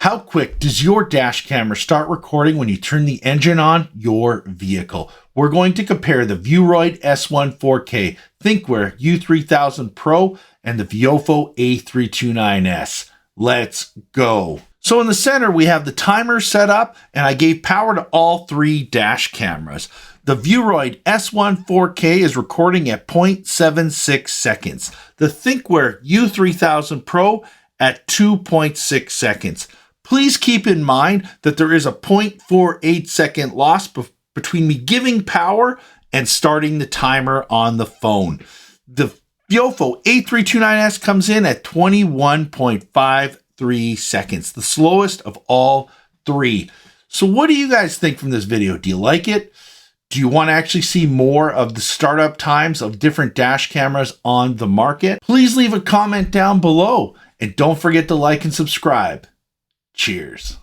How quick does your dash camera start recording when you turn the engine on your vehicle? We're going to compare the Vuroid S1 4K Thinkware U3000 Pro and the Viofo A329S. Let's go. So in the center, we have the timer set up, and I gave power to all three dash cameras. The Vuroid S1 4K is recording at 0.76 seconds. The Thinkware U3000 Pro at 2.6 seconds. Please keep in mind that there is a 0.48 second loss between me giving power and starting the timer on the phone. The Viofo A329S comes in at 21.53 seconds, the slowest of all three. So what do you guys think from this video? Do you like it? Do you want to actually see more of the startup times of different dash cameras on the market? Please leave a comment down below, and don't forget to like and subscribe. Cheers.